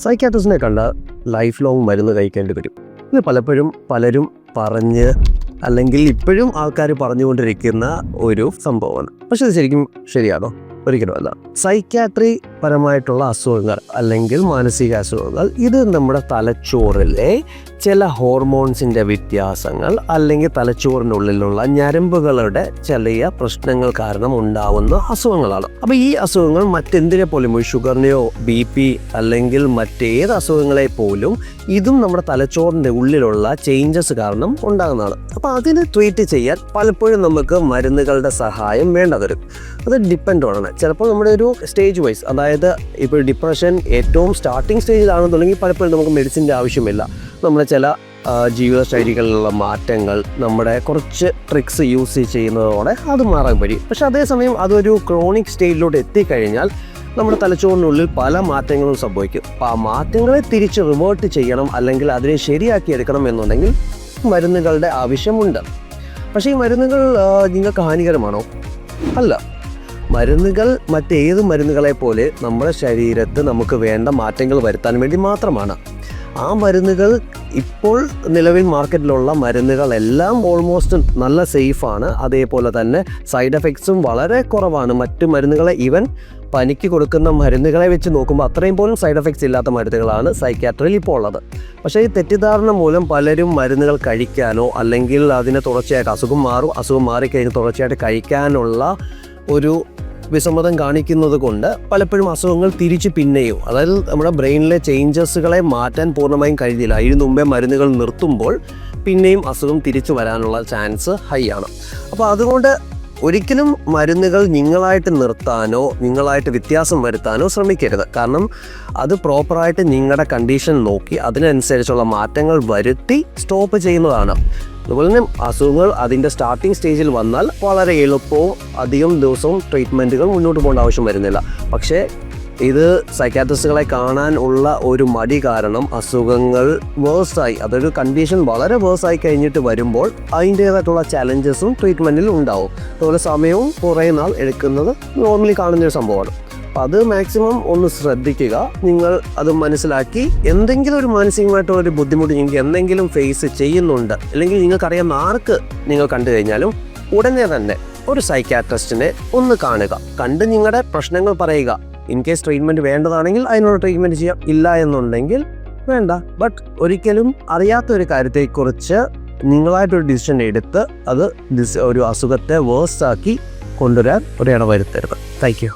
സൈക്യാട്രിസ്റ്റിനെ കണ്ട life long മരുന്ന് കഴിക്കേണ്ടി വരും. ഇത് പലരും പറഞ്ഞ് അല്ലെങ്കിൽ ഇപ്പോഴും ആൾക്കാർ പറഞ്ഞുകൊണ്ടിരിക്കുന്ന ഒരു സംഭവമാണ്. പക്ഷെ ഇത് ശരിക്കും ശരിയാണോ? ഒരിക്കലുമല്ല. സൈക്യാട്രി പരമായിട്ടുള്ള അസുഖങ്ങൾ അല്ലെങ്കിൽ മാനസിക അസുഖങ്ങൾ ഇത് നമ്മുടെ തലച്ചോറിലെ ചില ഹോർമോൺസിൻ്റെ വ്യത്യാസങ്ങൾ അല്ലെങ്കിൽ തലച്ചോറിനുള്ളിലുള്ള ഞരമ്പുകളുടെ ചെറിയ പ്രശ്നങ്ങൾ കാരണം ഉണ്ടാവുന്ന അസുഖങ്ങളാണ്. അപ്പോൾ ഈ അസുഖങ്ങൾ മറ്റെന്തിനെ പോലും ഷുഗറിനെയോ BP അല്ലെങ്കിൽ മറ്റേത് അസുഖങ്ങളെ പോലും ഇതും നമ്മുടെ തലച്ചോറിൻ്റെ ഉള്ളിലുള്ള ചേഞ്ചസ് കാരണം ഉണ്ടാകുന്നതാണ്. അപ്പോൾ അതിന് ട്രീറ്റ് ചെയ്യാൻ പലപ്പോഴും നമുക്ക് മരുന്നുകളുടെ സഹായം വേണ്ട വരും. അത് ഡിപ്പെൻഡ് ആണ്. ചിലപ്പോൾ നമ്മുടെ ഒരു സ്റ്റേജ് വൈസ്, അതായത് ഇപ്പോൾ ഡിപ്രഷൻ ഏറ്റവും സ്റ്റാർട്ടിങ് സ്റ്റേജിലാണെന്നുണ്ടെങ്കിൽ പലപ്പോഴും നമുക്ക് മെഡിസിൻ്റെ ആവശ്യമില്ല. നമ്മുടെ ചില ജീവിത ശൈലികളിലുള്ള മാറ്റങ്ങൾ, നമ്മുടെ കുറച്ച് ട്രിക്സ് യൂസ് ചെയ്യുന്നതോടെ അത് മാറാൻ കഴിയും. പക്ഷെ അതേസമയം അതൊരു ക്രോണിക് സ്റ്റേജിലോട്ട് എത്തിക്കഴിഞ്ഞാൽ നമ്മുടെ തലച്ചോറിനുള്ളിൽ പല മാറ്റങ്ങളും സംഭവിക്കും. അപ്പോൾ ആ മാറ്റങ്ങളെ തിരിച്ച് റിവേർട്ട് ചെയ്യണം അല്ലെങ്കിൽ അതിനെ ശരിയാക്കിയെടുക്കണം എന്നുണ്ടെങ്കിൽ മരുന്നുകളുടെ ആവശ്യമുണ്ട്. പക്ഷേ ഈ മരുന്നുകൾ നിങ്ങൾക്ക് ഹാനികരമാണോ? അല്ല. മരുന്നുകൾ മറ്റേത് മരുന്നുകളെ പോലെ നമ്മുടെ ശരീരത്ത് നമുക്ക് വേണ്ട മാറ്റങ്ങൾ വരുത്താൻ വേണ്ടി മാത്രമാണ്. ആ മരുന്നുകൾ ഇപ്പോൾ നിലവിൽ മാർക്കറ്റിലുള്ള മരുന്നുകളെല്ലാം ഓൾമോസ്റ്റ് നല്ല സേഫാണ്. അതേപോലെ തന്നെ സൈഡ് എഫക്ട്സും വളരെ കുറവാണ്. മറ്റു മരുന്നുകളെ ഈവൻ പനിക്ക് കൊടുക്കുന്ന മരുന്നുകളെ വെച്ച് നോക്കുമ്പോൾ അത്രയും പോലും സൈഡ് എഫക്ട്സ് ഇല്ലാത്ത മരുന്നുകളാണ് സൈക്യാട്രിയിൽ ഇപ്പോൾ ഉള്ളത്. പക്ഷേ ഈ തെറ്റിദ്ധാരണ മൂലം പലരും മരുന്നുകൾ കഴിക്കാനോ അല്ലെങ്കിൽ അതിനെ തുടർച്ചയായിട്ട് അസുഖം മാറിക്കഴിഞ്ഞ് തുടർച്ചയായിട്ട് കഴിക്കാനുള്ള ഒരു വിസമ്മതം കാണിക്കുന്നത് കൊണ്ട് പലപ്പോഴും അസുഖങ്ങൾ പിന്നെയും, അതായത് നമ്മുടെ ബ്രെയിനിലെ ചേഞ്ചസുകളെ മാറ്റാൻ പൂർണ്ണമായും കഴിഞ്ഞില്ല. ഇതിനു മുമ്പേ മരുന്നുകൾ നിർത്തുമ്പോൾ പിന്നെയും അസുഖം തിരിച്ചു വരാനുള്ള ചാൻസ് ഹൈ ആണ്. അപ്പോൾ അതുകൊണ്ട് ഒരിക്കലും മരുന്നുകൾ നിങ്ങളായിട്ട് നിർത്താനോ നിങ്ങളായിട്ട് വ്യത്യാസം വരുത്താനോ ശ്രമിക്കരുത്. കാരണം അത് പ്രോപ്പറായിട്ട് നിങ്ങളുടെ കണ്ടീഷൻ നോക്കി അതിനനുസരിച്ചുള്ള മാറ്റങ്ങൾ വരുത്തി സ്റ്റോപ്പ് ചെയ്യുന്നതാണ്. അതുപോലെ തന്നെ അസുഖങ്ങൾ അതിൻ്റെ സ്റ്റാർട്ടിങ് സ്റ്റേജിൽ വന്നാൽ വളരെ എളുപ്പവും അധികം ദിവസവും ട്രീറ്റ്മെൻറ്റുകൾ മുന്നോട്ട് പോകേണ്ട ആവശ്യം വരുന്നില്ല. പക്ഷേ ഇത് സൈക്യാട്രിസ്റ്റുകളെ കാണാൻ ഉള്ള ഒരു മടി കാരണം അസുഖങ്ങൾ വേഴ്സായി, അതൊരു കണ്ടീഷൻ വളരെ വേഴ്സായി കഴിഞ്ഞിട്ട് വരുമ്പോൾ അതിൻ്റേതായിട്ടുള്ള ചലഞ്ചസും ട്രീറ്റ്മെൻറ്റിൽ ഉണ്ടാവും. അതുപോലെ സമയവും കുറേ നാൾ എടുക്കുന്നത് നോർമലി കാണുന്നൊരു സംഭവമാണ്. അപ്പോൾ അത് മാക്സിമം ഒന്ന് ശ്രദ്ധിക്കുക. നിങ്ങൾ അത് മനസ്സിലാക്കി എന്തെങ്കിലും ഒരു മാനസികമായിട്ടുള്ളൊരു ബുദ്ധിമുട്ട് നിങ്ങൾക്ക് എന്തെങ്കിലും ഫേസ് ചെയ്യുന്നുണ്ട് അല്ലെങ്കിൽ നിങ്ങൾക്കറിയാവുന്ന ആർക്ക് നിങ്ങൾ കണ്ടു കഴിഞ്ഞാലും ഉടനെ തന്നെ ഒരു സൈക്യാട്രിസ്റ്റിനെ ഒന്ന് കാണുക. കണ്ട് നിങ്ങളുടെ പ്രശ്നങ്ങൾ പറയുക. ഇൻ കേസ് ട്രീറ്റ്മെൻറ്റ് വേണ്ടതാണെങ്കിൽ അതിനുള്ള ട്രീറ്റ്മെൻറ്റ് ചെയ്യാം, ഇല്ല എന്നുണ്ടെങ്കിൽ വേണ്ട. ബട്ട് ഒരിക്കലും അറിയാത്തൊരു കാര്യത്തെക്കുറിച്ച് നിങ്ങളായിട്ടൊരു ഡിസിഷൻ എടുത്ത് അത് ഒരു അസുഖത്തെ വേഴ്സാക്കി കൊണ്ടുവരാൻ ഒരു ഇടവരുത്തരുത്. Thank you.